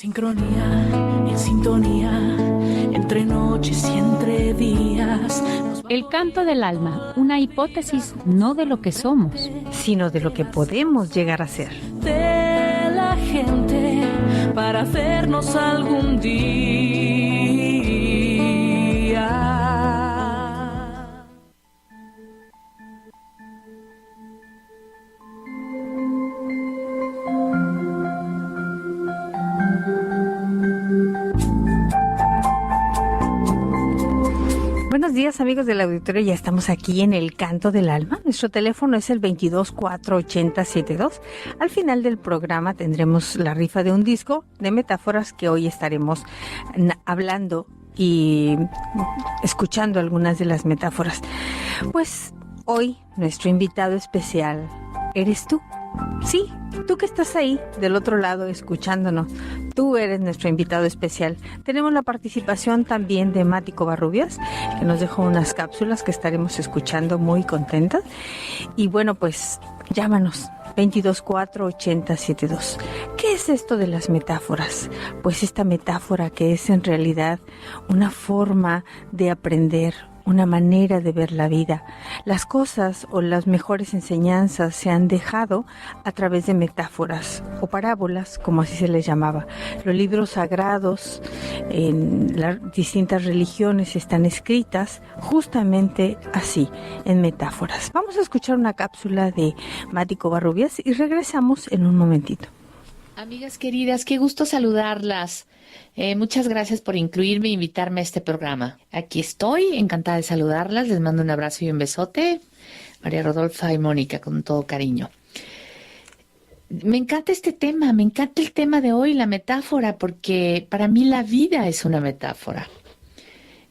Sincronía, en sintonía, entre noches y entre días. El canto del alma, una hipótesis no de lo que somos, sino de lo que podemos llegar a ser. De la gente para hacernos algún día. Buenos días, amigos del auditorio, ya estamos aquí en el Canto del Alma. Nuestro teléfono es el 22-480-72. Al final del programa tendremos la rifa de un disco de metáforas que hoy estaremos hablando y escuchando algunas de las metáforas. Pues hoy nuestro invitado especial eres tú. Sí, tú que estás ahí del otro lado escuchándonos, tú eres nuestro invitado especial. Tenemos la participación también de Mati Covarrubias, que nos dejó unas cápsulas que estaremos escuchando muy contentas. Y bueno, pues llámanos 22-480-72. ¿Qué es esto de las metáforas? Pues esta metáfora que es en realidad una forma de aprender, una manera de ver la vida. Las cosas o las mejores enseñanzas se han dejado a través de metáforas o parábolas, como así se les llamaba. Los libros sagrados en las distintas religiones están escritas justamente así, en metáforas. Vamos a escuchar una cápsula de Mati Covarrubias y regresamos en un momentito. Amigas queridas, qué gusto saludarlas. Muchas gracias por incluirme e invitarme a este programa. Aquí estoy, encantada de saludarlas. Les mando un abrazo y un besote. María Rodolfa y Mónica, con todo cariño. Me encanta este tema, me encanta el tema de hoy, la metáfora, porque para mí la vida es una metáfora.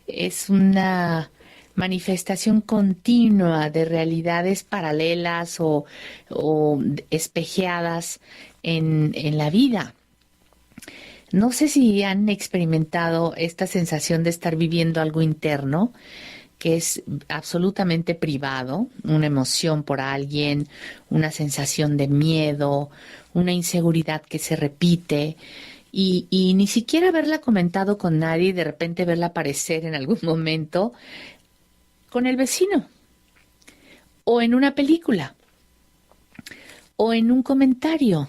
Es una manifestación continua de realidades paralelas o espejeadas en la vida. No sé si han experimentado esta sensación de estar viviendo algo interno, que es absolutamente privado, una emoción por alguien, una sensación de miedo, una inseguridad que se repite, y ni siquiera haberla comentado con nadie y de repente verla aparecer en algún momento con el vecino, o en una película, o en un comentario,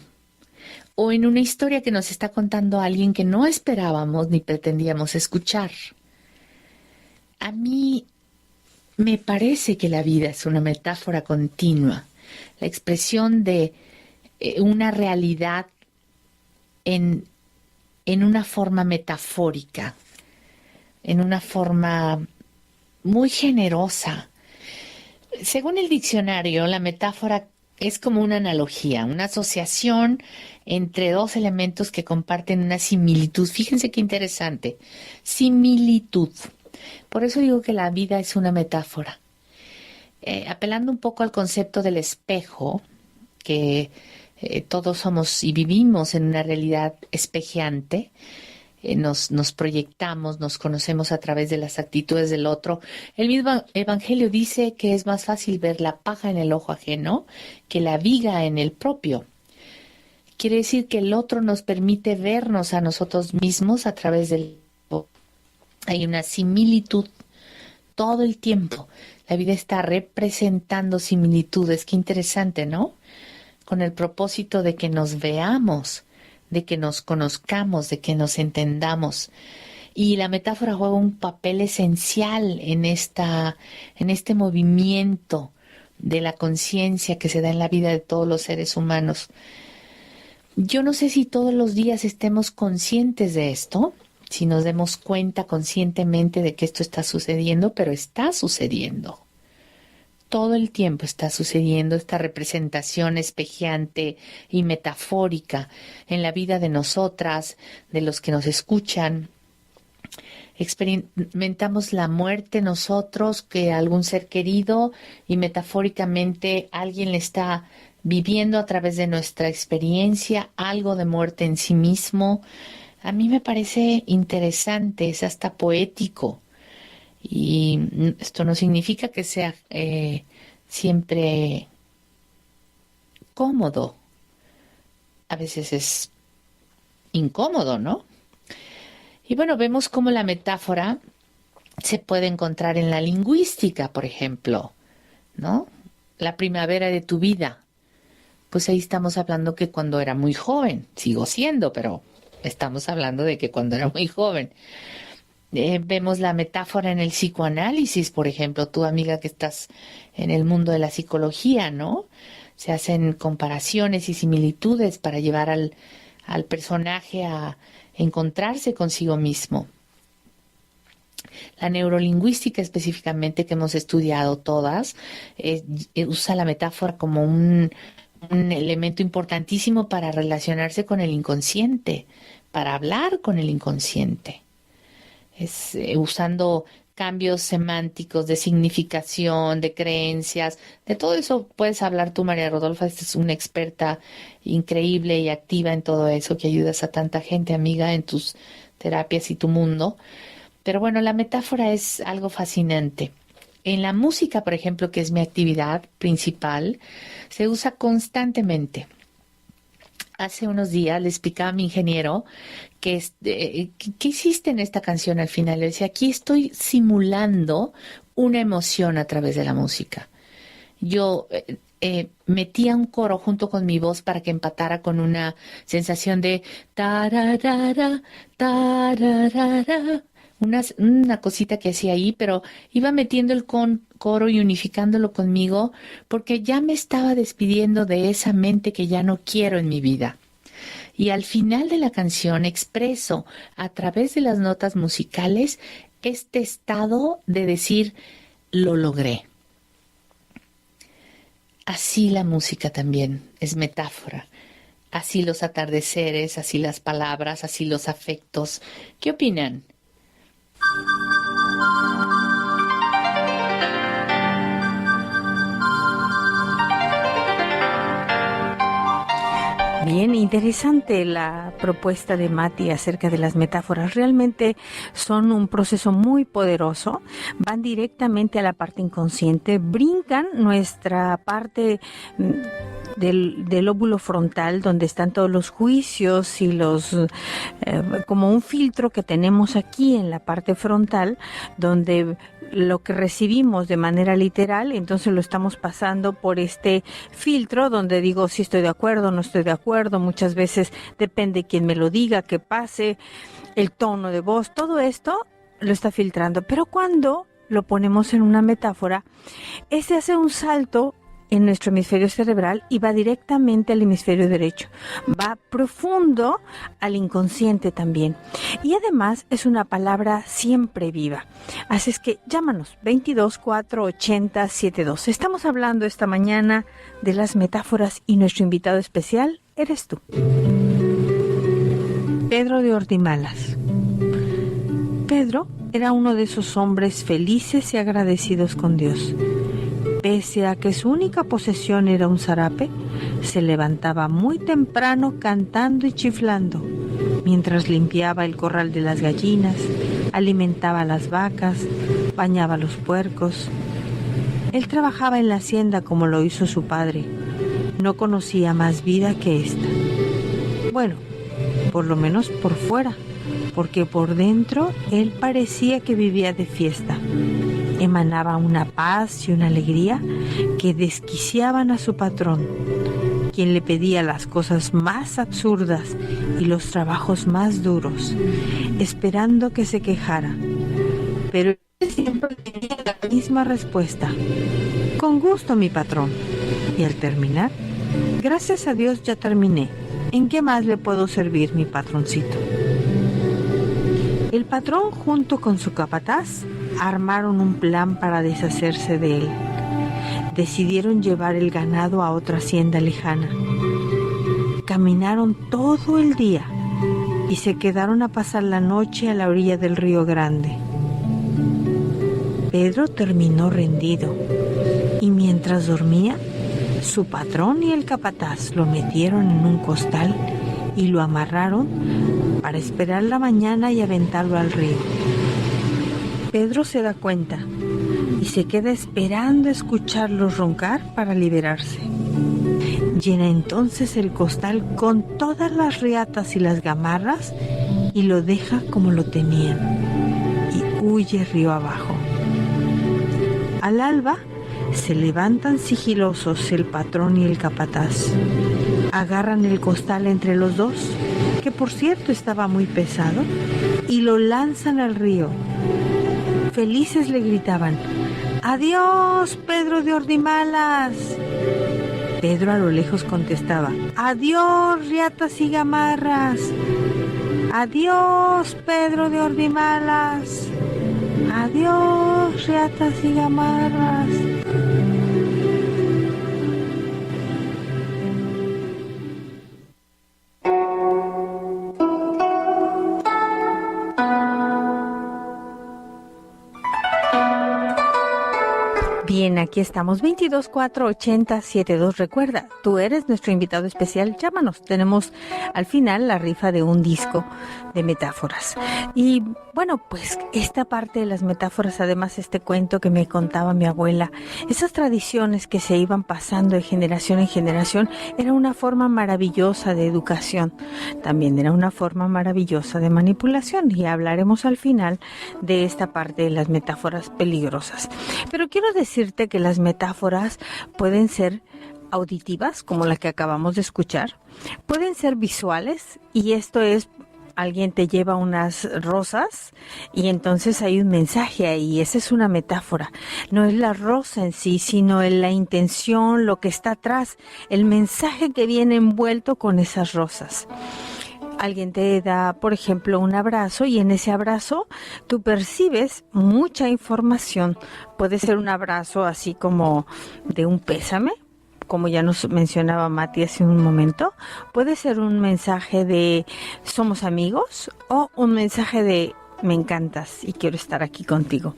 o en una historia que nos está contando alguien que no esperábamos ni pretendíamos escuchar. A mí me parece que la vida es una metáfora continua, la expresión de una realidad en una forma metafórica, en una forma muy generosa. Según el diccionario, la metáfora es como una analogía, una asociación entre dos elementos que comparten una similitud. Fíjense qué interesante, similitud. Por eso digo que la vida es una metáfora. Apelando un poco al concepto del espejo, que todos somos y vivimos en una realidad espejeante, nos proyectamos, nos conocemos a través de las actitudes del otro. El mismo Evangelio dice que es más fácil ver la paja en el ojo ajeno que la viga en el propio. Quiere decir que el otro nos permite vernos a nosotros mismos a través del otro. Hay una similitud todo el tiempo. La vida está representando similitudes. Qué interesante, ¿no? Con el propósito de que nos veamos, de que nos conozcamos, de que nos entendamos. Y la metáfora juega un papel esencial en este movimiento de la conciencia que se da en la vida de todos los seres humanos. Yo no sé si todos los días estemos conscientes de esto, si nos demos cuenta conscientemente de que esto está sucediendo, pero está sucediendo. Todo el tiempo está sucediendo esta representación espejeante y metafórica en la vida de nosotras, de los que nos escuchan. Experimentamos la muerte nosotros, que algún ser querido, y metafóricamente alguien le está viviendo a través de nuestra experiencia algo de muerte en sí mismo. A mí me parece interesante, es hasta poético. Y esto no significa que sea siempre cómodo. A veces es incómodo, ¿no? Y bueno, vemos cómo la metáfora se puede encontrar en la lingüística, por ejemplo, ¿no? La primavera de tu vida. Pues ahí estamos hablando que cuando era muy joven, sigo siendo, pero estamos hablando de que cuando era muy joven. Vemos la metáfora en el psicoanálisis, por ejemplo, tú, amiga, que estás en el mundo de la psicología, ¿no? Se hacen comparaciones y similitudes para llevar al personaje a encontrarse consigo mismo. La neurolingüística específicamente, que hemos estudiado todas, usa la metáfora como un elemento importantísimo para relacionarse con el inconsciente, para hablar con el inconsciente. Es usando cambios semánticos, de significación, de creencias, de todo eso puedes hablar tú, María Rodolfo. Esta es una experta increíble y activa en todo eso, que ayudas a tanta gente, amiga, en tus terapias y tu mundo. Pero bueno, la metáfora es algo fascinante. En la música, por ejemplo, que es mi actividad principal, se usa constantemente. Hace unos días le explicaba a mi ingeniero que ¿qué hiciste en esta canción al final? Le decía, aquí estoy simulando una emoción a través de la música. Yo metía un coro junto con mi voz para que empatara con una sensación de tararara, tararara. Una cosita que hacía ahí, pero iba metiendo el coro y unificándolo conmigo, porque ya me estaba despidiendo de esa mente que ya no quiero en mi vida. Y al final de la canción expreso a través de las notas musicales este estado de decir, lo logré. Así la música también es metáfora. Así los atardeceres, así las palabras, así los afectos. ¿Qué opinan? Bien, interesante la propuesta de Mati acerca de las metáforas. Realmente son un proceso muy poderoso, van directamente a la parte inconsciente, brincan nuestra parte del lóbulo frontal, donde están todos los juicios y los como un filtro que tenemos aquí en la parte frontal, donde lo que recibimos de manera literal, entonces lo estamos pasando por este filtro donde digo si estoy de acuerdo, no estoy de acuerdo. Muchas veces depende quién me lo diga, qué pase, el tono de voz, todo esto lo está filtrando. Pero cuando lo ponemos en una metáfora, ese hace un salto en nuestro hemisferio cerebral y va directamente al hemisferio derecho. Va profundo al inconsciente también. Y además es una palabra siempre viva. Así es que llámanos 22 480 72. Estamos hablando esta mañana de las metáforas y nuestro invitado especial eres tú. Pedro de Ordimalas. Pedro era uno de esos hombres felices y agradecidos con Dios. Pese a que su única posesión era un zarape, se levantaba muy temprano cantando y chiflando, mientras limpiaba el corral de las gallinas, alimentaba a las vacas, bañaba a los puercos. Él trabajaba en la hacienda como lo hizo su padre. No conocía más vida que esta. Bueno, por lo menos por fuera, porque por dentro él parecía que vivía de fiesta. Emanaba una paz y una alegría que desquiciaban a su patrón, quien le pedía las cosas más absurdas y los trabajos más duros, esperando que se quejara. Pero él siempre tenía la misma respuesta: con gusto, mi patrón. Y al terminar: gracias a Dios ya terminé. ¿En qué más le puedo servir, mi patroncito? El patrón, junto con su capataz, armaron un plan para deshacerse de él. Decidieron llevar el ganado a otra hacienda lejana. Caminaron todo el día y se quedaron a pasar la noche a la orilla del río Grande. Pedro terminó rendido y mientras dormía, su patrón y el capataz lo metieron en un costal y lo amarraron para esperar la mañana y aventarlo al río. Pedro se da cuenta y se queda esperando escucharlos roncar para liberarse. llena entonces el costal con todas las riatas y las gamarras y lo deja como lo tenían y huye río abajo. Al alba se levantan sigilosos el patrón y el capataz. Agarran el costal entre los dos, que por cierto estaba muy pesado, y lo lanzan al río. Felices le gritaban: ¡Adiós, Pedro de Ordimalas! Pedro a lo lejos contestaba: ¡Adiós, riatas y gamarras! ¡Adiós, Pedro de Ordimalas! ¡Adiós, riatas y gamarras! Bien, aquí estamos, 22-480-72. Recuerda, tú eres nuestro invitado especial, llámanos. Tenemos al final la rifa de un disco de metáforas. Y bueno, pues esta parte de las metáforas, además este cuento que me contaba mi abuela, esas tradiciones que se iban pasando de generación en generación, era una forma maravillosa de educación. También era una forma maravillosa de manipulación. Y hablaremos al final de esta parte de las metáforas peligrosas. Pero quiero decirte que las metáforas pueden ser auditivas, como la que acabamos de escuchar, pueden ser visuales, y esto es: alguien te lleva unas rosas y entonces hay un mensaje ahí. Esa es una metáfora. No es la rosa en sí, sino en la intención, lo que está atrás, el mensaje que viene envuelto con esas rosas. Alguien te da, por ejemplo, un abrazo, y en ese abrazo tú percibes mucha información. Puede ser un abrazo así como de un pésame, como ya nos mencionaba Mati hace un momento. Puede ser un mensaje de somos amigos, o un mensaje de me encantas y quiero estar aquí contigo.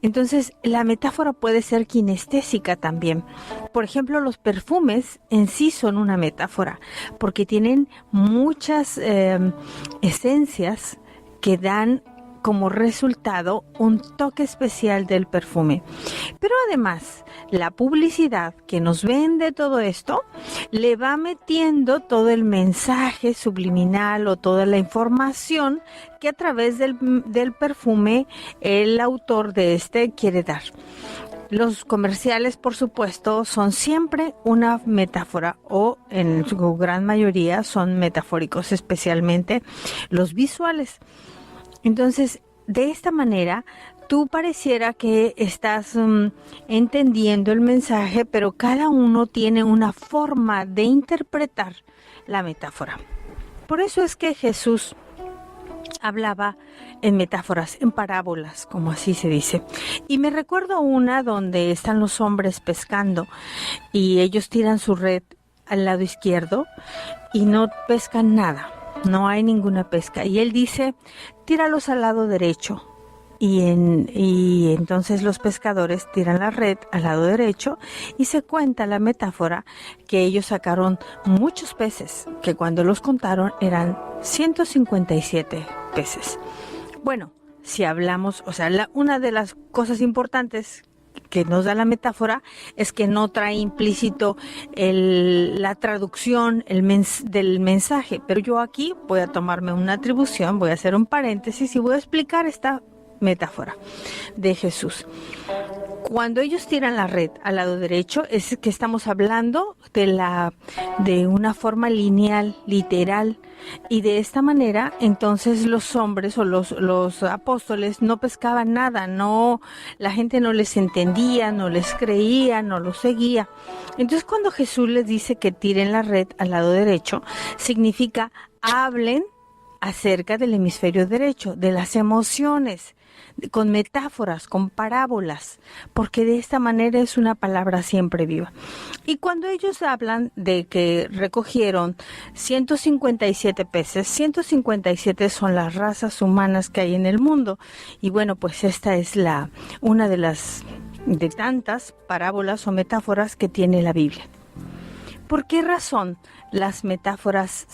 Entonces, la metáfora puede ser kinestésica también. Por ejemplo, los perfumes en sí son una metáfora, porque tienen muchas esencias que dan como resultado un toque especial del perfume. Pero además, la publicidad que nos vende todo esto le va metiendo todo el mensaje subliminal o toda la información que a través del perfume el autor de este quiere dar. Los comerciales, por supuesto, son siempre una metáfora, o en su gran mayoría son metafóricos, especialmente los visuales. Entonces, de esta manera, tú pareciera que estás entendiendo el mensaje, pero cada uno tiene una forma de interpretar la metáfora. Por eso es que Jesús hablaba en metáforas, en parábolas, como así se dice. Y me recuerdo una donde están los hombres pescando y ellos tiran su red al lado izquierdo y no pescan nada. No hay ninguna pesca. Y él dice: tíralos al lado derecho. Y entonces los pescadores tiran la red al lado derecho, y se cuenta la metáfora que ellos sacaron muchos peces, que cuando los contaron eran 157 peces. Bueno, si hablamos, o sea, una de las cosas importantes que nos da la metáfora es que no trae implícito la traducción del mensaje, pero yo aquí voy a tomarme una atribución, voy a hacer un paréntesis y voy a explicar esta metáfora de Jesús. Cuando ellos tiran la red al lado derecho, es que estamos hablando de una forma lineal, literal, y de esta manera entonces los hombres o los apóstoles no pescaban nada, la gente no les entendía, no les creía, no los seguía. Entonces, cuando Jesús les dice que tiren la red al lado derecho, significa hablen acerca del hemisferio derecho, de las emociones, con metáforas, con parábolas, porque de esta manera es una palabra siempre viva. Y cuando ellos hablan de que recogieron 157 peces, 157 son las razas humanas que hay en el mundo. Y bueno, pues esta es una de tantas parábolas o metáforas que tiene la Biblia. ¿Por qué razón las metáforas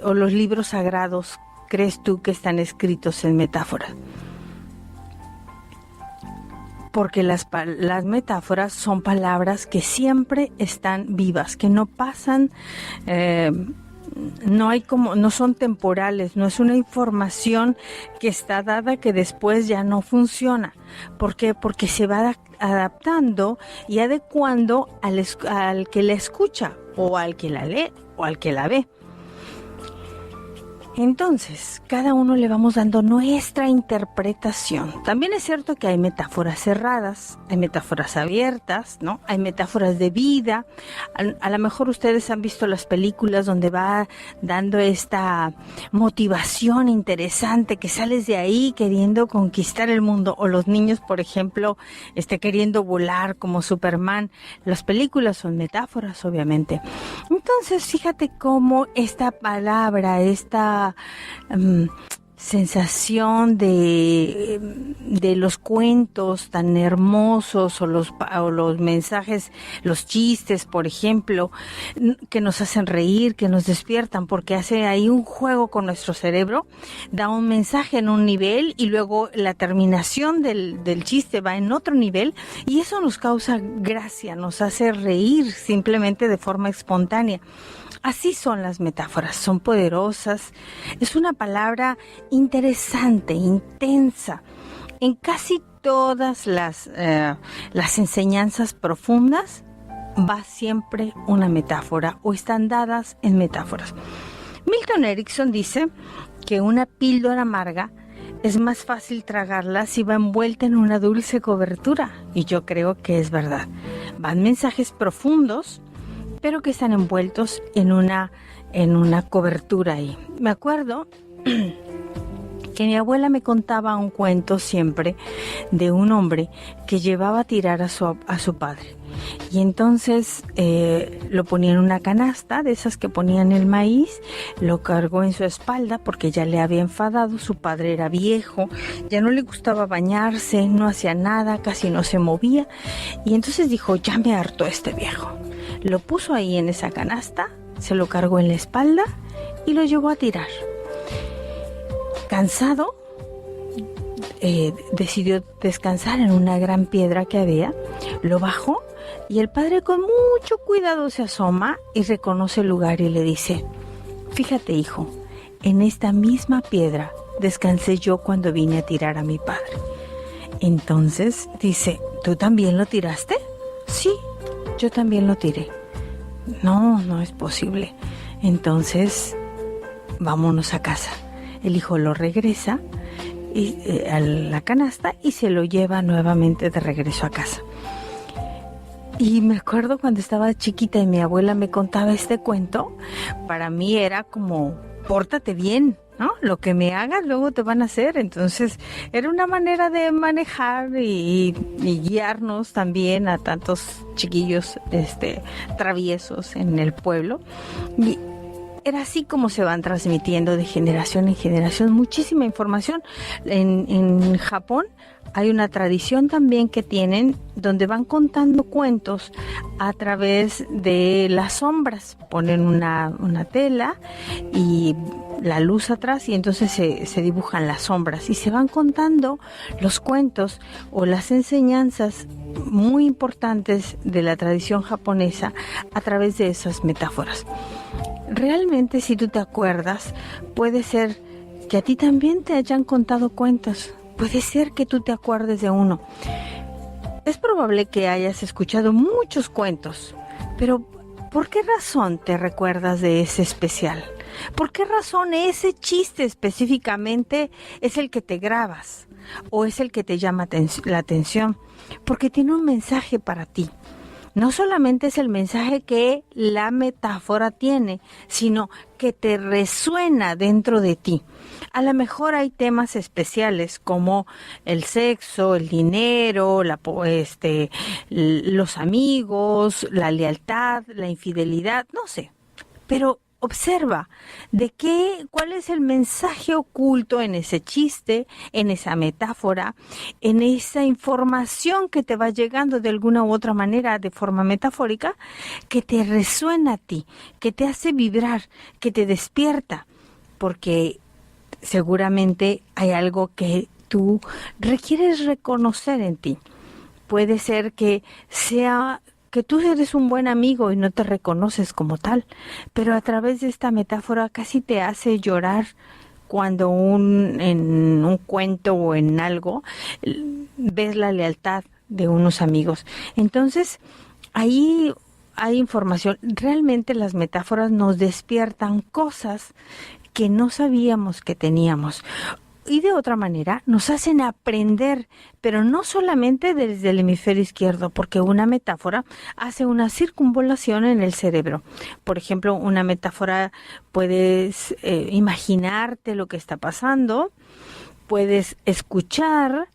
o los libros sagrados crees tú que están escritos en metáfora? porque las metáforas son palabras que siempre están vivas, que no pasan, no son temporales, no es una información que está dada que después ya no funciona. ¿Por qué? Porque se va adaptando y adecuando al que la escucha, o al que la lee, o al que la ve. Entonces, cada uno le vamos dando nuestra interpretación. También es cierto que hay metáforas cerradas, hay metáforas abiertas, ¿no? Hay metáforas de vida. A lo mejor ustedes han visto las películas donde va dando esta motivación interesante, que sales de ahí queriendo conquistar el mundo, o los niños, por ejemplo, queriendo volar como Superman. Las películas son metáforas, obviamente. Entonces, fíjate cómo esta palabra, esta sensación de los cuentos tan hermosos, o los mensajes, los chistes, por ejemplo, que nos hacen reír, que nos despiertan, porque hace ahí un juego con nuestro cerebro, da un mensaje en un nivel y luego la terminación del chiste va en otro nivel, y eso nos causa gracia, nos hace reír simplemente de forma espontánea. Así son las metáforas, son poderosas. Es una palabra interesante, intensa. En casi todas las enseñanzas profundas va siempre una metáfora, o están dadas en metáforas. Milton Erickson dice que una píldora amarga es más fácil tragarla si va envuelta en una dulce cobertura, y yo creo que es verdad. Van mensajes profundos, pero que están envueltos en una cobertura ahí. Me acuerdo que mi abuela me contaba un cuento siempre de un hombre que llevaba a tirar a su padre. Y entonces lo ponía en una canasta, de esas que ponían el maíz, lo cargó en su espalda porque ya le había enfadado. Su padre era viejo, ya no le gustaba bañarse, no hacía nada, casi no se movía. Y entonces dijo, ya me hartó este viejo. Lo puso ahí en esa canasta, se lo cargó en la espalda y lo llevó a tirar. Cansado, decidió descansar en una gran piedra que había, lo bajó, y el padre con mucho cuidado se asoma y reconoce el lugar y le dice, fíjate, hijo, en esta misma piedra descansé yo cuando vine a tirar a mi padre. Entonces dice, ¿tú también lo tiraste? Sí, yo también lo tiré. No es posible. Entonces, vámonos a casa. El hijo lo regresa a la canasta y se lo lleva nuevamente de regreso a casa. Y me acuerdo cuando estaba chiquita y mi abuela me contaba este cuento, para mí era como, pórtate bien, ¿no? Lo que me hagas luego te van a hacer. Entonces era una manera de manejar y guiarnos también a tantos chiquillos traviesos en el pueblo. Y era así como se van transmitiendo de generación en generación muchísima información. En Japón hay una tradición también que tienen donde van contando cuentos a través de las sombras. Ponen una tela y la luz atrás, y entonces se dibujan las sombras y se van contando los cuentos o las enseñanzas muy importantes de la tradición japonesa a través de esas metáforas. Realmente, si tú te acuerdas, puede ser que a ti también te hayan contado cuentos. Puede ser que tú te acuerdes de uno. Es probable que hayas escuchado muchos cuentos, pero ¿por qué razón te recuerdas de ese especial? ¿Por qué razón ese chiste específicamente es el que te grabas o es el que te llama la atención? Porque tiene un mensaje para ti. No solamente es el mensaje que la metáfora tiene, sino que te resuena dentro de ti. A lo mejor hay temas especiales como el sexo, el dinero, los amigos, la lealtad, la infidelidad, no sé. Pero observa cuál es el mensaje oculto en ese chiste, en esa metáfora, en esa información que te va llegando de alguna u otra manera de forma metafórica, que te resuena a ti, que te hace vibrar, que te despierta, porque seguramente hay algo que tú requieres reconocer en ti. puede ser que sea que tú eres un buen amigo y no te reconoces como tal, pero a través de esta metáfora casi te hace llorar cuando en un cuento o en algo ves la lealtad de unos amigos. Entonces, ahí hay información. Realmente las metáforas nos despiertan cosas que no sabíamos que teníamos. Y de otra manera nos hacen aprender, pero no solamente desde el hemisferio izquierdo, porque una metáfora hace una circunvalación en el cerebro. Por ejemplo, una metáfora puedes imaginarte lo que está pasando, puedes escuchar,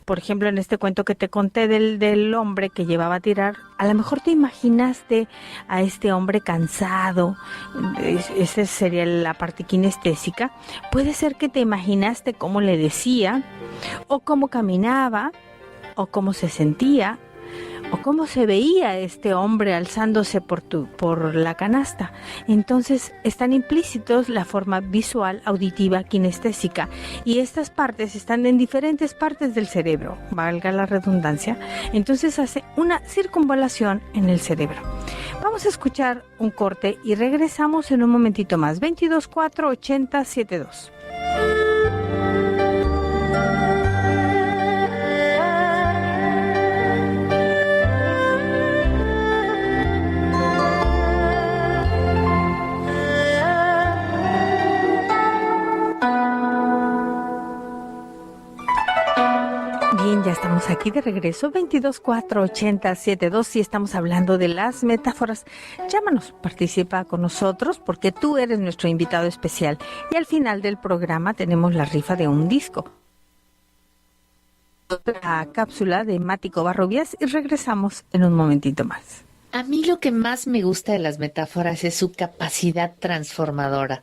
por ejemplo, en este cuento que te conté del hombre que llevaba a tirar, a lo mejor te imaginaste a este hombre cansado, esa sería la parte kinestésica. Puede ser que te imaginaste cómo le decía, o cómo caminaba, o cómo se sentía, o cómo se veía este hombre alzándose por la canasta. Entonces están implícitos la forma visual, auditiva, kinestésica, y estas partes están en diferentes partes del cerebro, valga la redundancia. Entonces hace una circunvalación en el cerebro. Vamos a escuchar un corte y regresamos en un momentito más. 22 4 80 72. Bien, ya estamos aquí de regreso, 22 4 80 72, y estamos hablando de las metáforas. Llámanos, participa con nosotros porque tú eres nuestro invitado especial. Y al final del programa tenemos la rifa de un disco. La cápsula de Mati Covarrubias y regresamos en un momentito más. A mí lo que más me gusta de las metáforas es su capacidad transformadora.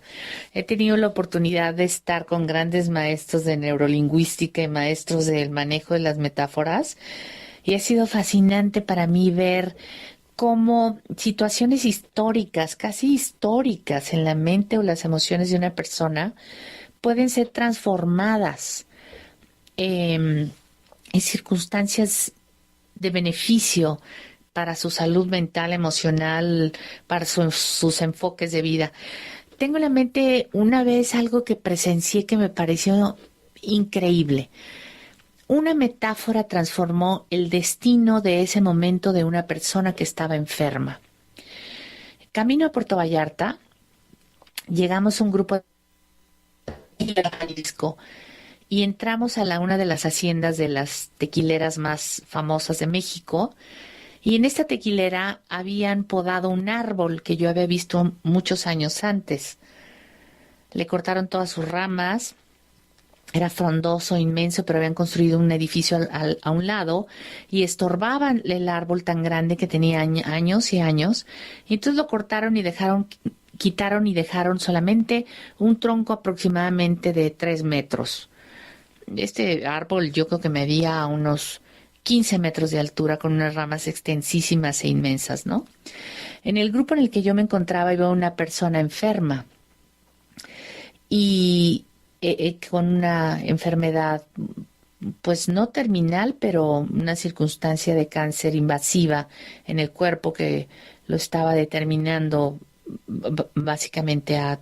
He tenido la oportunidad de estar con grandes maestros de neurolingüística y maestros del manejo de las metáforas, y ha sido fascinante para mí ver cómo situaciones históricas, casi históricas en la mente o las emociones de una persona pueden ser transformadas en circunstancias de beneficio para su salud mental, emocional, para sus enfoques de vida. Tengo en la mente una vez algo que presencié que me pareció increíble. Una metáfora transformó el destino de ese momento de una persona que estaba enferma. Camino a Puerto Vallarta, llegamos un grupo de Jalisco y entramos a una de las haciendas de las tequileras más famosas de México. Y en esta tequilera habían podado un árbol que yo había visto muchos años antes. Le cortaron todas sus ramas, era frondoso, inmenso, pero habían construido un edificio a un lado y estorbaban el árbol tan grande que tenía años y años. Y entonces lo cortaron y quitaron y dejaron solamente un tronco aproximadamente de 3 metros. Este árbol yo creo que medía unos 15 metros de altura con unas ramas extensísimas e inmensas, ¿no? En el grupo en el que yo me encontraba iba una persona enferma y con una enfermedad, pues no terminal, pero una circunstancia de cáncer invasiva en el cuerpo que lo estaba determinando básicamente a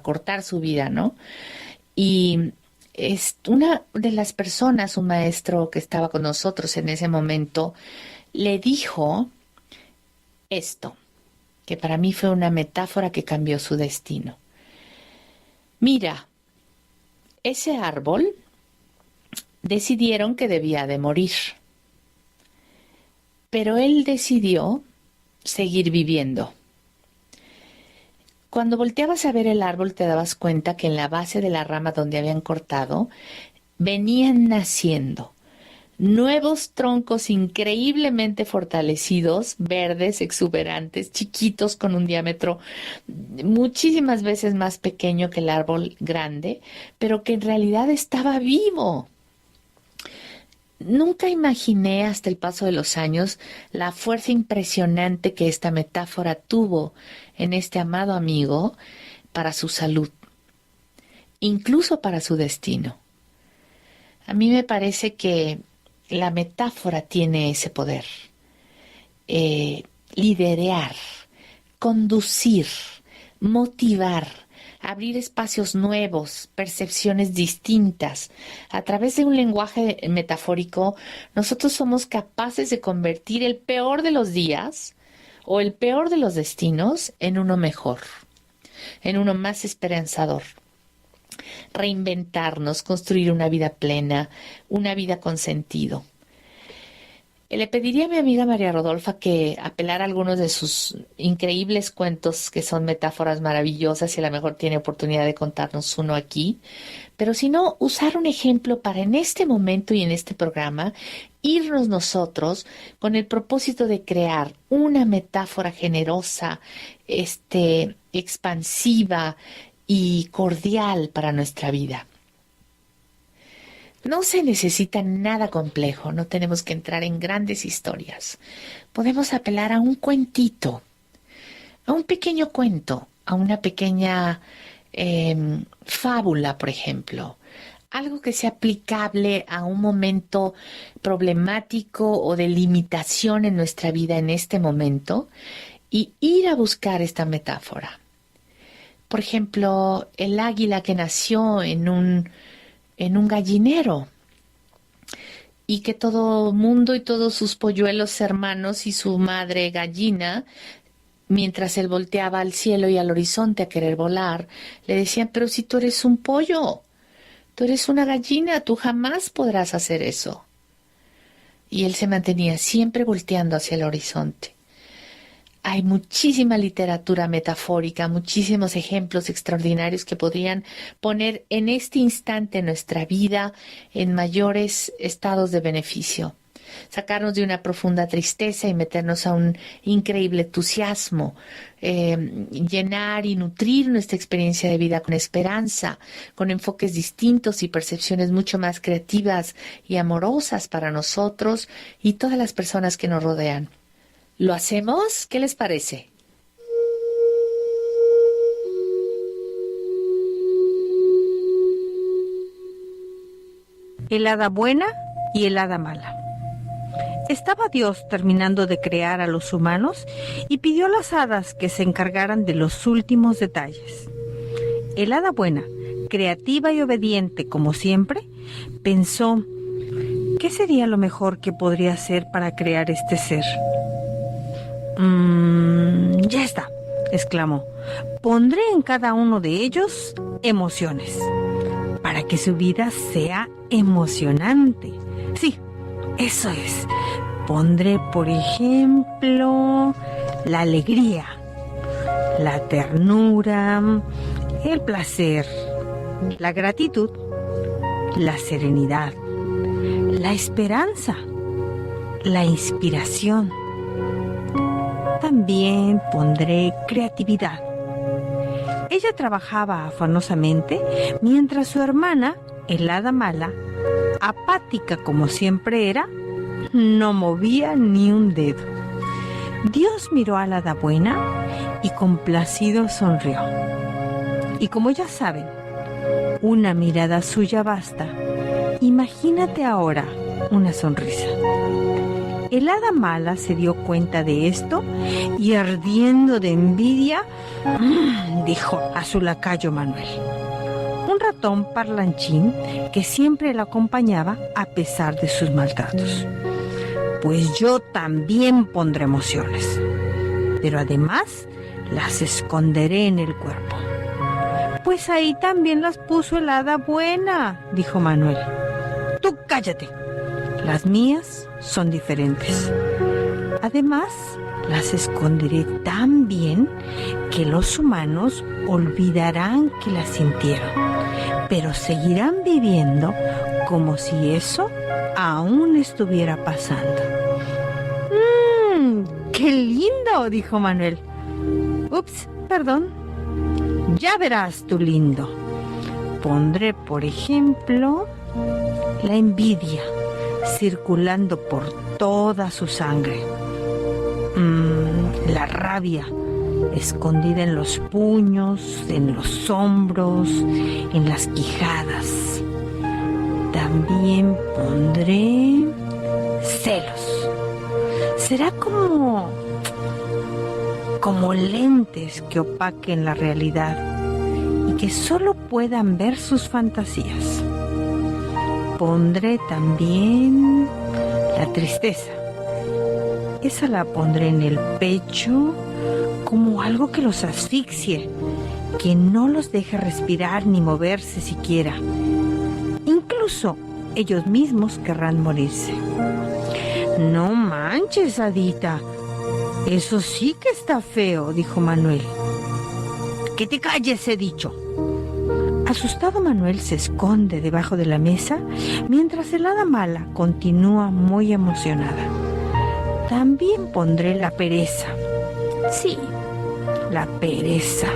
cortar su vida, ¿no? Y una de las personas, un maestro que estaba con nosotros en ese momento, le dijo esto, que para mí fue una metáfora que cambió su destino. Mira, ese árbol decidieron que debía de morir, pero él decidió seguir viviendo. Cuando volteabas a ver el árbol te dabas cuenta que en la base de la rama donde habían cortado venían naciendo nuevos troncos increíblemente fortalecidos, verdes, exuberantes, chiquitos con un diámetro muchísimas veces más pequeño que el árbol grande, pero que en realidad estaba vivo. Nunca imaginé hasta el paso de los años la fuerza impresionante que esta metáfora tuvo en este amado amigo para su salud, incluso para su destino. A mí me parece que la metáfora tiene ese poder. Liderar, conducir, motivar, abrir espacios nuevos, percepciones distintas. A través de un lenguaje metafórico, nosotros somos capaces de convertir el peor de los días o el peor de los destinos en uno mejor, en uno más esperanzador. Reinventarnos, construir una vida plena, una vida con sentido. Le pediría a mi amiga María Rodolfa que apelara a algunos de sus increíbles cuentos, que son metáforas maravillosas, y a lo mejor tiene oportunidad de contarnos uno aquí, pero si no, usar un ejemplo para en este momento y en este programa irnos nosotros con el propósito de crear una metáfora generosa, expansiva y cordial para nuestra vida. No se necesita nada complejo, no tenemos que entrar en grandes historias. Podemos apelar a un cuentito, a un pequeño cuento, a una pequeña fábula, por ejemplo. Algo que sea aplicable a un momento problemático o de limitación en nuestra vida en este momento, y ir a buscar esta metáfora. Por ejemplo, el águila que nació en un gallinero, y que todo mundo y todos sus polluelos hermanos y su madre gallina, mientras él volteaba al cielo y al horizonte a querer volar, le decían: pero si tú eres un pollo, tú eres una gallina, tú jamás podrás hacer eso. Y él se mantenía siempre volteando hacia el horizonte. Hay muchísima literatura metafórica, muchísimos ejemplos extraordinarios que podrían poner en este instante nuestra vida en mayores estados de beneficio. Sacarnos de una profunda tristeza y meternos a un increíble entusiasmo. Llenar y nutrir nuestra experiencia de vida con esperanza, con enfoques distintos y percepciones mucho más creativas y amorosas para nosotros y todas las personas que nos rodean. ¿Lo hacemos? ¿Qué les parece? El hada buena y el hada mala. Estaba Dios terminando de crear a los humanos y pidió a las hadas que se encargaran de los últimos detalles. El hada buena, creativa y obediente como siempre, pensó: ¿qué sería lo mejor que podría hacer para crear este ser? Ya está, exclamó. Pondré en cada uno de ellos emociones, para que su vida sea emocionante. Sí, eso es. Pondré, por ejemplo, la alegría, la ternura, el placer, la gratitud, la serenidad, la esperanza, la inspiración. También pondré creatividad. Ella trabajaba afanosamente mientras su hermana, el hada mala, apática como siempre era, no movía ni un dedo. Dios miró a la hada buena y complacido sonrió. Y como ya saben, una mirada suya basta. Imagínate ahora una sonrisa. El hada mala se dio cuenta de esto y, ardiendo de envidia, dijo a su lacayo Manuel, un ratón parlanchín que siempre la acompañaba a pesar de sus maltratos: pues yo también pondré emociones, pero además las esconderé en el cuerpo. Pues ahí también las puso el hada buena, dijo Manuel. Tú cállate, las mías son diferentes. Además, las esconderé tan bien que los humanos olvidarán que las sintieron, pero seguirán viviendo como si eso aún estuviera pasando. ¡Qué lindo!, dijo Manuel. Ups, perdón. Ya verás tú lindo. Pondré, por ejemplo, la envidia circulando por toda su sangre. La rabia escondida en los puños, en los hombros, en las quijadas. También pondré celos. Será como lentes que opaquen la realidad y que solo puedan ver sus fantasías. Pondré también la tristeza. Esa la pondré en el pecho como algo que los asfixie, que no los deje respirar ni moverse siquiera. Incluso ellos mismos querrán morirse. No manches, Adita. Eso sí que está feo, dijo Manuel. Que te calles, he dicho. Asustado, Manuel se esconde debajo de la mesa mientras el hada mala continúa muy emocionada. También pondré la pereza. Sí, la pereza.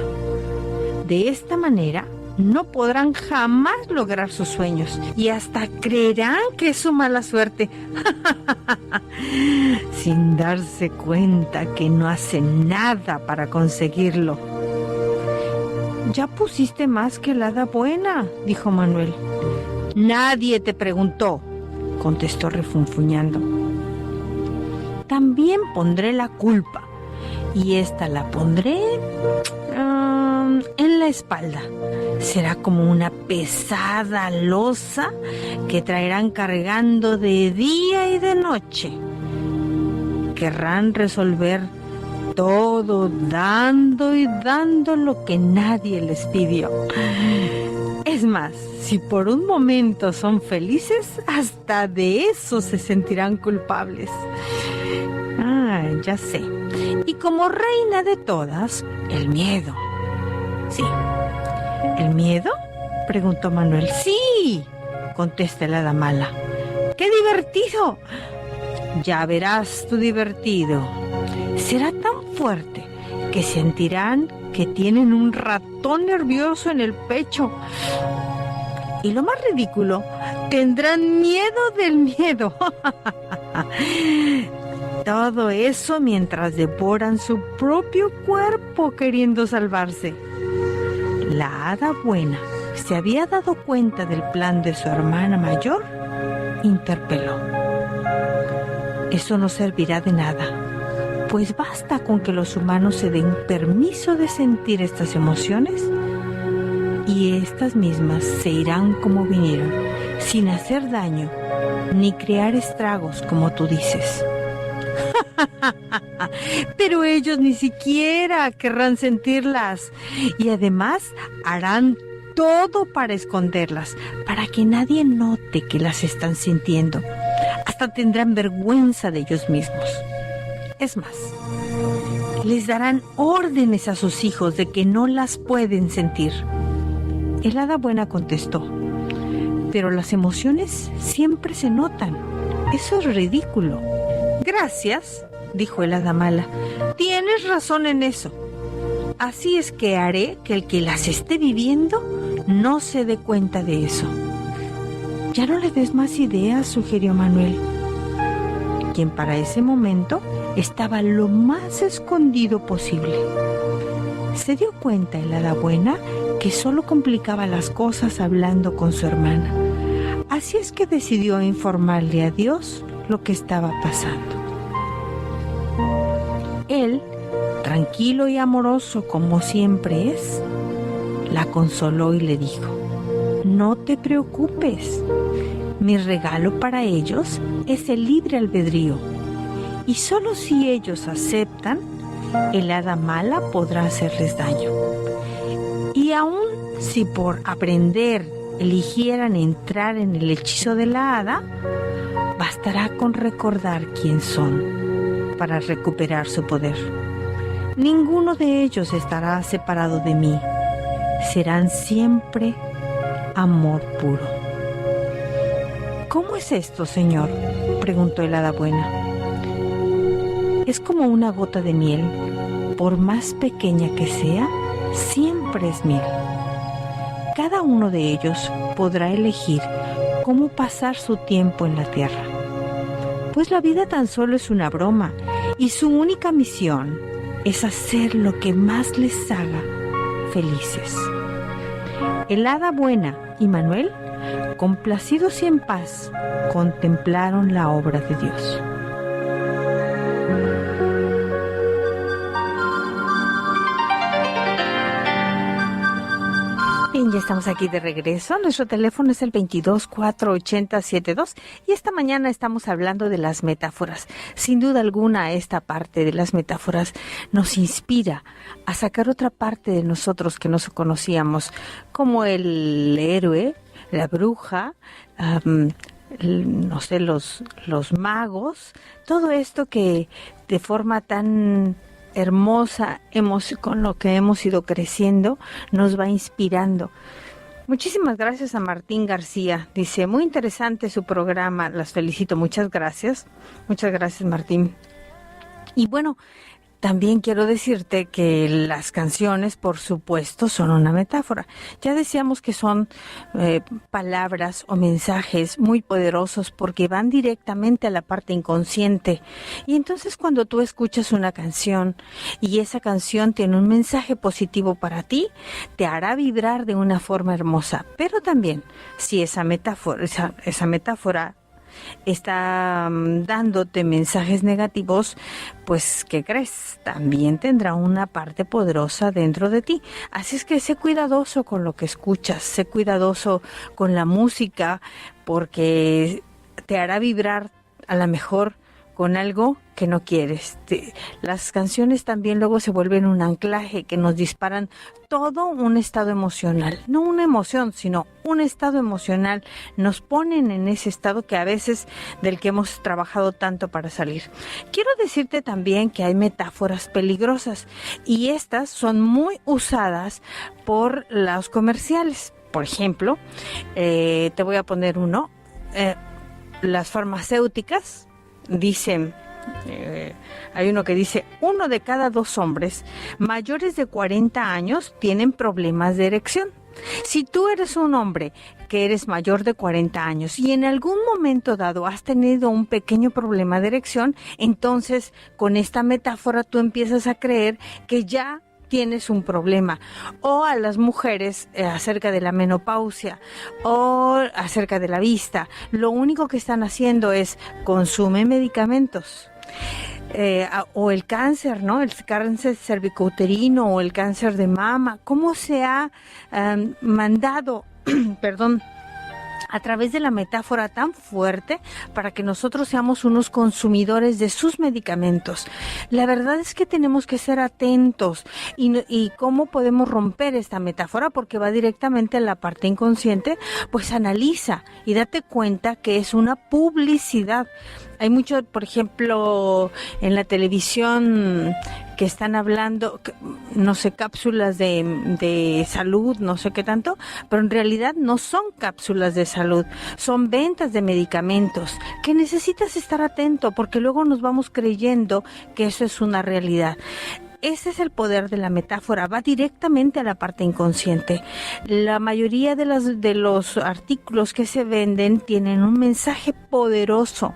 De esta manera no podrán jamás lograr sus sueños y hasta creerán que es su mala suerte, sin darse cuenta que no hacen nada para conseguirlo. Ya pusiste más que el hada buena, dijo Manuel. Nadie te preguntó, contestó refunfuñando. También pondré la culpa y esta la pondré en la espalda. Será como una pesada losa que traerán cargando de día y de noche. Querrán resolver todo dando y dando lo que nadie les pidió. Es más, si por un momento son felices, hasta de eso se sentirán culpables. Ya sé. Y como reina de todas, el miedo. Sí. ¿El miedo?, preguntó Manuel. Sí, contesta el hada mala. ¡Qué divertido! Ya verás tu divertido. Será tan fuerte que sentirán que tienen un ratón nervioso en el pecho. Y lo más ridículo, tendrán miedo del miedo. Todo eso mientras devoran su propio cuerpo queriendo salvarse. La hada buena se había dado cuenta del plan de su hermana mayor. Interpeló. Eso no servirá de nada, pues basta con que los humanos se den permiso de sentir estas emociones y estas mismas se irán como vinieron, sin hacer daño ni crear estragos como tú dices. Pero ellos ni siquiera querrán sentirlas y además harán todo para esconderlas, para que nadie note que las están sintiendo. Hasta tendrán vergüenza de ellos mismos. Es más, les darán órdenes a sus hijos de que no las pueden sentir. El hada buena contestó: pero las emociones siempre se notan. Eso es ridículo. Gracias, dijo el hada mala. Tienes razón en eso. Así es que haré que el que las esté viviendo no se dé cuenta de eso. Ya no le des más ideas, sugirió Manuel, quien para ese momento estaba lo más escondido posible. Se dio cuenta el hada buena que solo complicaba las cosas hablando con su hermana. Así es que decidió informarle a Dios lo que estaba pasando. Él, tranquilo y amoroso como siempre es, la consoló y le dijo: no te preocupes, mi regalo para ellos es el libre albedrío, y solo si ellos aceptan, el hada mala podrá hacerles daño. Y aun si por aprender eligieran entrar en el hechizo de la hada, bastará con recordar quién son para recuperar su poder. Ninguno de ellos estará separado de mí. Serán siempre amor puro. ¿Cómo es esto, señor?, preguntó el hada buena. Es como una gota de miel. Por más pequeña que sea, siempre es miel. Cada uno de ellos podrá elegir cómo pasar su tiempo en la tierra, pues la vida tan solo es una broma y su única misión es hacer lo que más les haga felices. El hada buena y Manuel complacidos y en paz, contemplaron la obra de Dios. Bien, ya estamos aquí de regreso. Nuestro teléfono es el 22-480-72 y esta mañana estamos hablando de las metáforas. Sin duda alguna, esta parte de las metáforas nos inspira a sacar otra parte de nosotros que no conocíamos, como el héroe, la bruja, no sé, los magos, todo esto que de forma tan hermosa con lo que hemos ido creciendo nos va inspirando. Muchísimas gracias a Martín García. Dice, muy interesante su programa, las felicito, muchas gracias Martín. Y bueno, también quiero decirte que las canciones, por supuesto, son una metáfora. Ya decíamos que son palabras o mensajes muy poderosos porque van directamente a la parte inconsciente. Y entonces cuando tú escuchas una canción y esa canción tiene un mensaje positivo para ti, te hará vibrar de una forma hermosa. Pero también, si esa metáfora está dándote mensajes negativos, pues, ¿qué crees? También tendrá una parte poderosa dentro de ti. Así es que sé cuidadoso con lo que escuchas, sé cuidadoso con la música, porque te hará vibrar a lo mejor con algo que no quieres. Las canciones también luego se vuelven un anclaje que nos disparan todo un estado emocional, no una emoción, sino un estado emocional. Nos ponen en ese estado que a veces del que hemos trabajado tanto para salir. Quiero decirte también que hay metáforas peligrosas y estas son muy usadas por los comerciales. Por ejemplo, te voy a poner uno. Las farmacéuticas dicen, hay uno que dice, 1 de cada 2 hombres mayores de 40 años tienen problemas de erección. Si tú eres un hombre que eres mayor de 40 años y en algún momento dado has tenido un pequeño problema de erección, entonces con esta metáfora tú empiezas a creer que ya tienes un problema. O a las mujeres acerca de la menopausia o acerca de la vista, lo único que están haciendo es consumen medicamentos. O el cáncer, ¿no? El cáncer cervicouterino o el cáncer de mama. ¿Cómo se ha mandado, perdón, a través de la metáfora tan fuerte para que nosotros seamos unos consumidores de sus medicamentos? La verdad es que tenemos que ser atentos y cómo podemos romper esta metáfora, porque va directamente a la parte inconsciente. Pues analiza y date cuenta que es una publicidad. Hay mucho, por ejemplo, en la televisión que están hablando, no sé, cápsulas de salud, no sé qué tanto, pero en realidad no son cápsulas de salud, son ventas de medicamentos, que necesitas estar atento porque luego nos vamos creyendo que eso es una realidad. Ese es el poder de la metáfora, va directamente a la parte inconsciente. La mayoría de los artículos que se venden tienen un mensaje poderoso.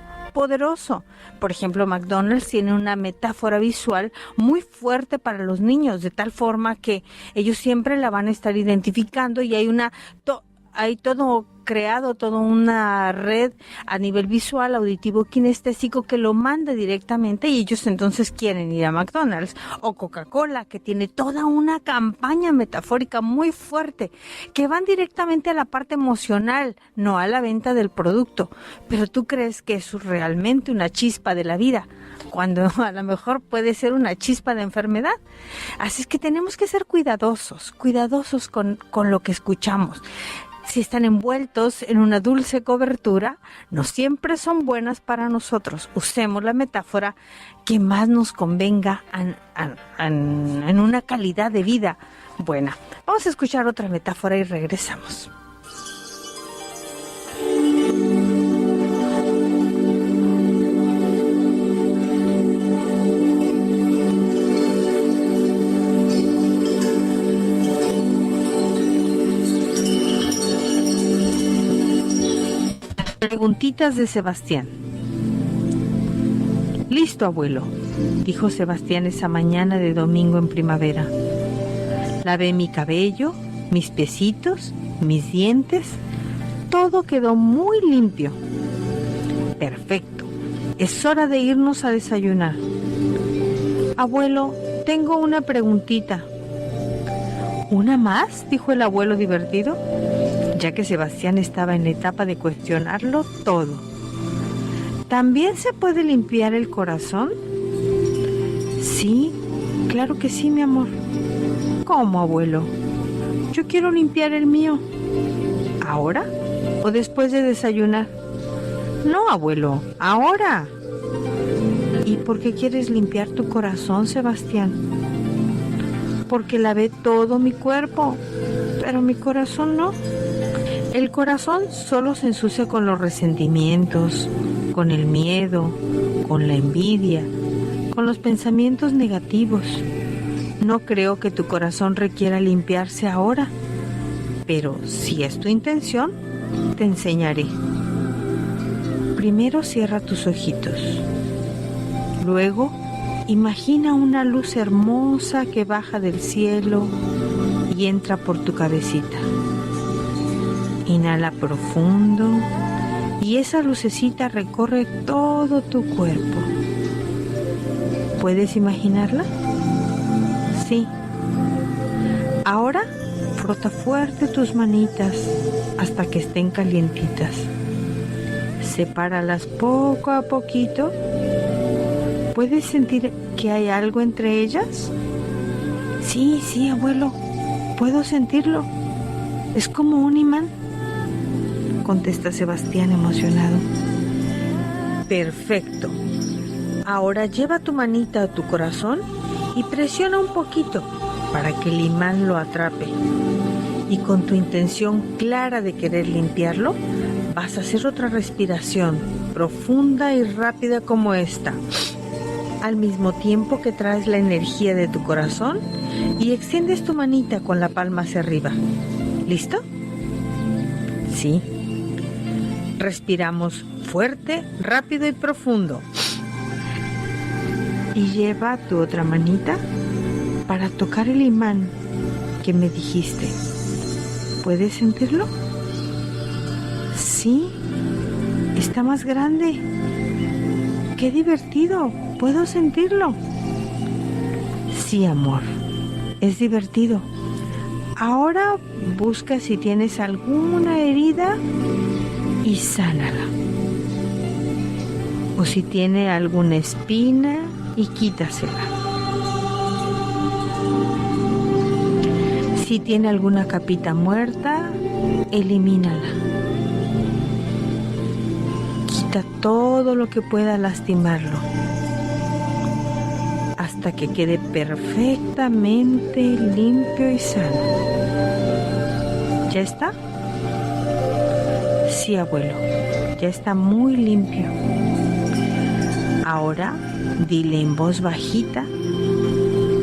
Por ejemplo, McDonald's tiene una metáfora visual muy fuerte para los niños, de tal forma que ellos siempre la van a estar identificando y hay todo creado, toda una red a nivel visual, auditivo, kinestésico que lo manda directamente y ellos entonces quieren ir a McDonald's. O Coca-Cola, que tiene toda una campaña metafórica muy fuerte que van directamente a la parte emocional, no a la venta del producto. Pero tú crees que es realmente una chispa de la vida, cuando a lo mejor puede ser una chispa de enfermedad. Así es que tenemos que ser cuidadosos con lo que escuchamos. Si están envueltos en una dulce cobertura, no siempre son buenas para nosotros. Usemos la metáfora que más nos convenga en una calidad de vida buena. Vamos a escuchar otra metáfora y regresamos. Preguntitas de Sebastián. Listo, abuelo, dijo Sebastián esa mañana de domingo en primavera. Lavé mi cabello, mis piecitos, mis dientes, todo quedó muy limpio. Perfecto. Es hora de irnos a desayunar. Abuelo, tengo una preguntita. ¿Una más?, dijo el abuelo divertido, ya que Sebastián estaba en la etapa de cuestionarlo todo. ¿También se puede limpiar el corazón? Sí, claro que sí, mi amor. ¿Cómo, abuelo? Yo quiero limpiar el mío. ¿Ahora o después de desayunar? No, abuelo, ahora. ¿Y por qué quieres limpiar tu corazón, Sebastián? Porque lavé todo mi cuerpo, pero mi corazón no. El corazón solo se ensucia con los resentimientos, con el miedo, con la envidia, con los pensamientos negativos. No creo que tu corazón requiera limpiarse ahora, pero si es tu intención, te enseñaré. Primero cierra tus ojitos. Luego, imagina una luz hermosa que baja del cielo y entra por tu cabecita. Inhala profundo y esa lucecita recorre todo tu cuerpo. ¿Puedes imaginarla? Sí. Ahora frota fuerte tus manitas hasta que estén calientitas. Sepáralas poco a poquito. ¿Puedes sentir que hay algo entre ellas? Sí, abuelo, puedo sentirlo. Es como un imán, contesta Sebastián emocionado. Perfecto. Ahora lleva tu manita a tu corazón y presiona un poquito para que el imán lo atrape. Y con tu intención clara de querer limpiarlo, vas a hacer otra respiración profunda y rápida como esta, al mismo tiempo que traes la energía de tu corazón y extiendes tu manita con la palma hacia arriba. ¿Listo? Sí. Respiramos fuerte, rápido y profundo. Y lleva tu otra manita para tocar el imán que me dijiste. ¿Puedes sentirlo? Sí, está más grande. ¡Qué divertido! ¿Puedo sentirlo? Sí, amor, es divertido. Ahora busca si tienes alguna herida y sánala. O si tiene alguna espina y quítasela. Si tiene alguna capita muerta, elimínala. Quita todo lo que pueda lastimarlo hasta que quede perfectamente limpio y sano. ¿Ya está? Sí, abuelo, ya está muy limpio. Ahora dile en voz bajita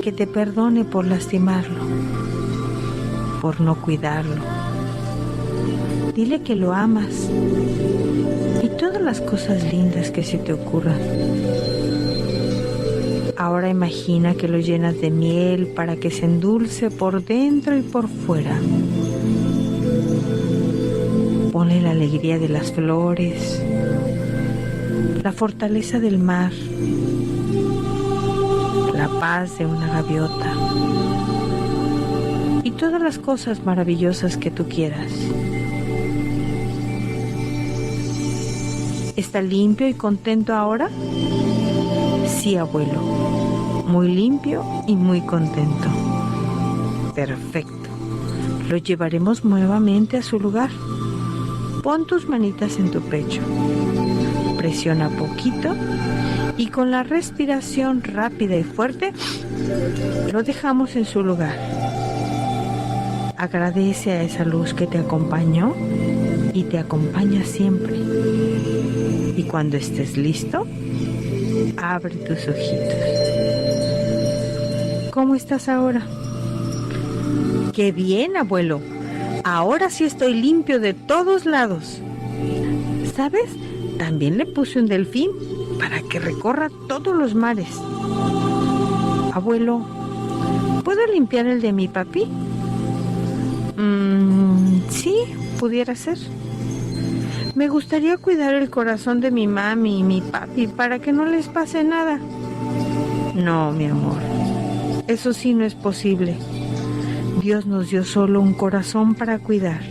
que te perdone por lastimarlo, por no cuidarlo. Dile que lo amas y todas las cosas lindas que se te ocurran. Ahora imagina que lo llenas de miel para que se endulce por dentro y por fuera. Ponle la alegría de las flores, la fortaleza del mar, la paz de una gaviota y todas las cosas maravillosas que tú quieras. ¿Está limpio y contento ahora? Sí, abuelo, muy limpio y muy contento. Perfecto. Lo llevaremos nuevamente a su lugar. Pon tus manitas en tu pecho. Presiona poquito y con la respiración rápida y fuerte lo dejamos en su lugar. Agradece a esa luz que te acompañó y te acompaña siempre. Y cuando estés listo, abre tus ojitos. ¿Cómo estás ahora? ¡Qué bien, abuelo! Ahora sí estoy limpio de todos lados. ¿Sabes? También le puse un delfín para que recorra todos los mares. Abuelo, ¿puedo limpiar el de mi papi? Sí, pudiera ser. Me gustaría cuidar el corazón de mi mami y mi papi para que no les pase nada. No, mi amor, eso sí no es posible. Dios nos dio solo un corazón para cuidar.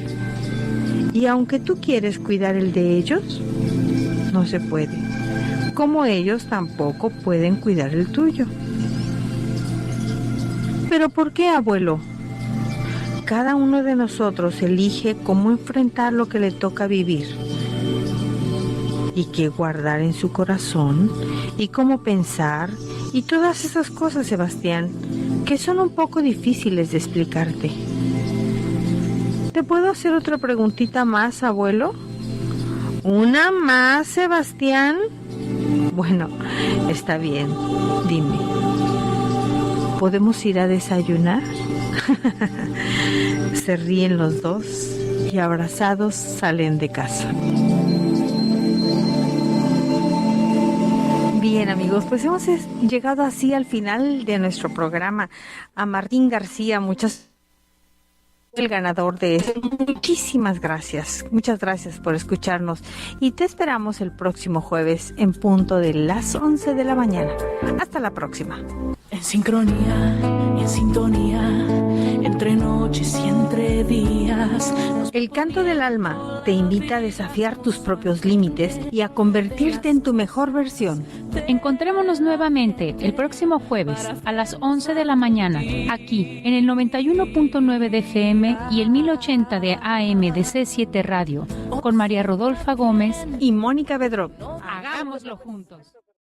Y aunque tú quieres cuidar el de ellos, no se puede. Como ellos tampoco pueden cuidar el tuyo. ¿Pero por qué, abuelo? Cada uno de nosotros elige cómo enfrentar lo que le toca vivir y qué guardar en su corazón y cómo pensar y todas esas cosas, Sebastián, que son un poco difíciles de explicarte. ¿Te puedo hacer otra preguntita más, abuelo? ¿Una más, Sebastián? Bueno, está bien, dime. ¿Podemos ir a desayunar? Se ríen los dos y abrazados salen de casa. Bien, amigos, pues hemos llegado así al final de nuestro programa. A Martín García, el ganador de esto. Muchísimas gracias. Muchas gracias por escucharnos y te esperamos el próximo jueves en punto de las 11 de la mañana. Hasta la próxima. En sincronía, en sintonía, entre noches y entre días. El Canto del Alma te invita a desafiar tus propios límites y a convertirte en tu mejor versión. Encontrémonos nuevamente el próximo jueves a las 11 de la mañana, aquí en el 91.9 de FM y el 1080 de AM de C7 Radio, con María Rodolfa Gómez y Mónica Bedrot. Hagámoslo juntos.